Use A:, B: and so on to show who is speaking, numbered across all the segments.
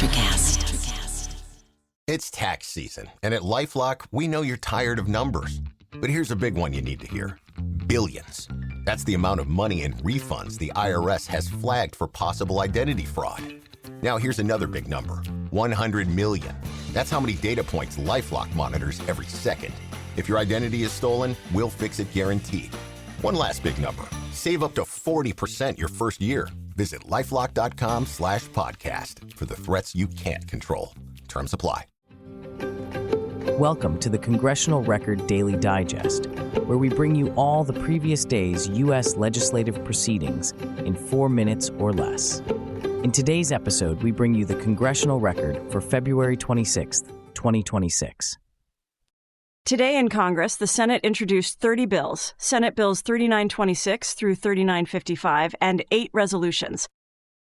A: ElectraCast.
B: It's tax season, and at LifeLock, we know you're tired of numbers. But here's a big one you need to hear. Billions. That's the amount of money in refunds the IRS has flagged for possible identity fraud. Now here's another big number. 100 million. That's how many data points LifeLock monitors every second. If your identity is stolen, we'll fix it guaranteed. One last big number. Save up to 40% your first year. Visit lifelock.com/podcast for the threats you can't control. Terms apply.
C: Welcome to the Congressional Record Daily Digest, where we bring you all the previous day's U.S. legislative proceedings in 4 minutes or less. In today's episode, we bring you the Congressional Record for February 26, 2026.
D: Today in Congress, the Senate introduced 30 bills, Senate Bills 3926 through 3955, and 8 resolutions.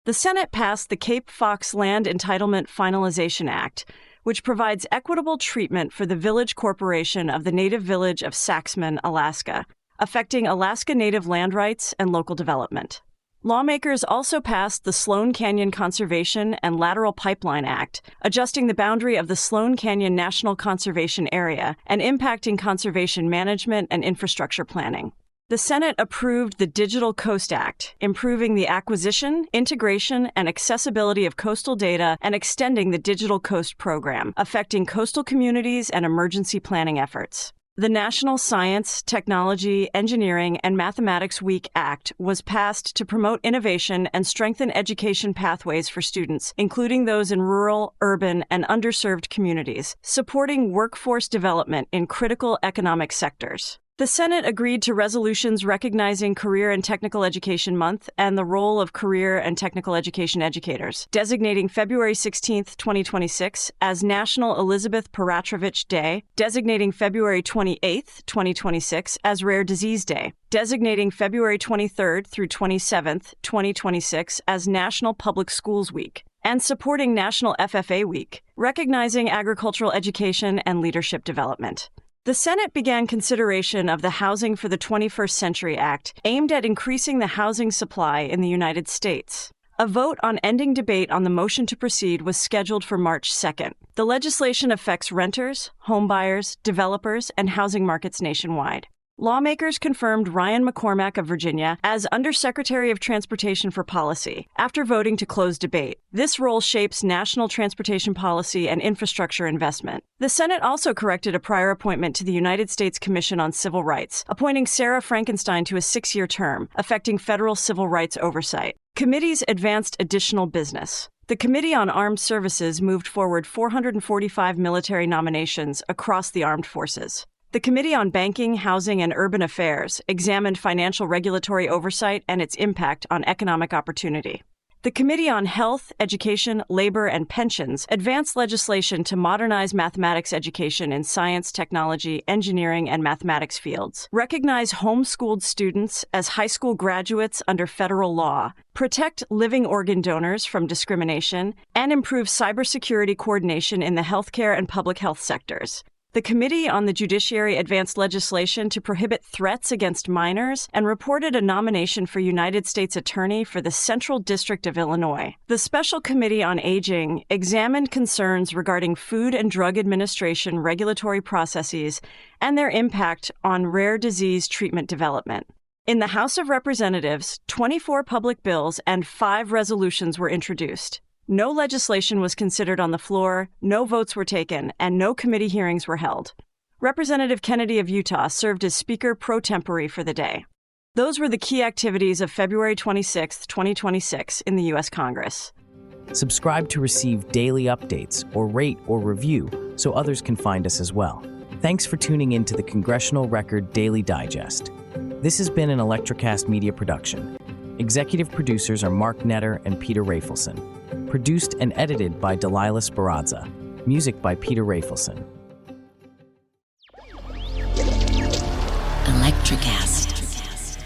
D: The Senate passed the Cape Fox Land Entitlement Finalization Act, which provides equitable treatment for the Village Corporation of the native village of Saxman, Alaska, affecting Alaska Native land rights and local development. Lawmakers also passed the Sloan Canyon Conservation and Lateral Pipeline Act, adjusting the boundary of the Sloan Canyon National Conservation Area and impacting conservation management and infrastructure planning. The Senate approved the Digital Coast Act, improving the acquisition, integration, and accessibility of coastal data and extending the Digital Coast program, affecting coastal communities and emergency planning efforts. The National Science, Technology, Engineering, and Mathematics Week Act was passed to promote innovation and strengthen education pathways for students, including those in rural, urban, and underserved communities, supporting workforce development in critical economic sectors. The Senate agreed to resolutions recognizing Career and Technical Education Month and the role of career and technical education educators, designating February 16, 2026 as National Elizabeth Peratrovich Day, designating February 28, 2026 as Rare Disease Day, designating February 23 through 27, 2026 as National Public Schools Week, and supporting National FFA Week, recognizing agricultural education and leadership development. The Senate began consideration of the Housing for the 21st Century Act, aimed at increasing the housing supply in the United States. A vote on ending debate on the motion to proceed was scheduled for March 2nd. The legislation affects renters, homebuyers, developers, and housing markets nationwide. Lawmakers confirmed Ryan McCormack of Virginia as Undersecretary of Transportation for Policy after voting to close debate. This role shapes national transportation policy and infrastructure investment. The Senate also corrected a prior appointment to the United States Commission on Civil Rights, appointing Sarah Frankenstein to a 6-year term, affecting federal civil rights oversight. Committees advanced additional business. The Committee on Armed Services moved forward 445 military nominations across the armed forces. The Committee on Banking, Housing, and Urban Affairs examined financial regulatory oversight and its impact on economic opportunity. The Committee on Health, Education, Labor, and Pensions advanced legislation to modernize mathematics education in science, technology, engineering, and mathematics fields, recognize homeschooled students as high school graduates under federal law, protect living organ donors from discrimination, and improve cybersecurity coordination in the healthcare and public health sectors. The Committee on the Judiciary advanced legislation to prohibit threats against minors and reported a nomination for United States Attorney for the Central District of Illinois. The Special Committee on Aging examined concerns regarding Food and Drug Administration regulatory processes and their impact on rare disease treatment development. In the House of Representatives, 24 public bills and 5 resolutions were introduced. No legislation was considered on the floor, no votes were taken, and no committee hearings were held. Representative Kennedy of Utah served as Speaker pro tempore for the day. Those were the key activities of February 26, 2026 in the U.S. Congress.
C: Subscribe to receive daily updates or rate or review so others can find us as well. Thanks for tuning in to the Congressional Record Daily Digest. This has been an ElectraCast media production. Executive producers are Mark Netter and Peter Rafelson. Produced and edited by Delilah Sperrazza. Music by Peter Rafelson.
A: ElectraCast.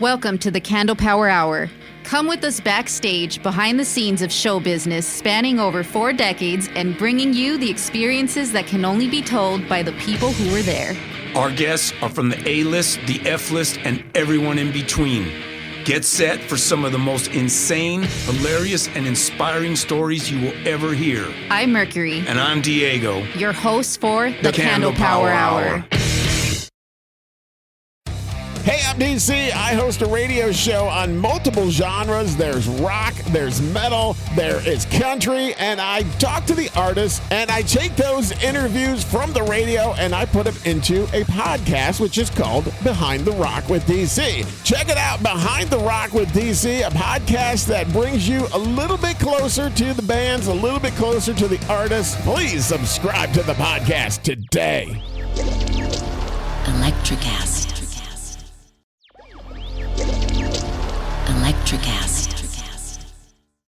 E: Welcome to the Candle Power Hour. Come with us backstage behind the scenes of show business spanning over 4 decades and bringing you the experiences that can only be told by the people who were there.
F: Our guests are from the A-list, the F-list, and everyone in between. Get set for some of the most insane, hilarious, and inspiring stories you will ever hear.
E: I'm Mercury.
F: And I'm Diego.
E: Your host for the Candle Power Hour.
G: Hey, I'm DC. I host a radio show on multiple genres. There's rock, there's metal, there is country, and I talk to the artists, and I take those interviews from the radio, and I put them into a podcast, which is called Behind the Rock with DC. Check it out, Behind the Rock with DC, a podcast that brings you a little bit closer to the bands, a little bit closer to the artists. Please subscribe to the podcast today.
A: ElectraCast. ElectraCast.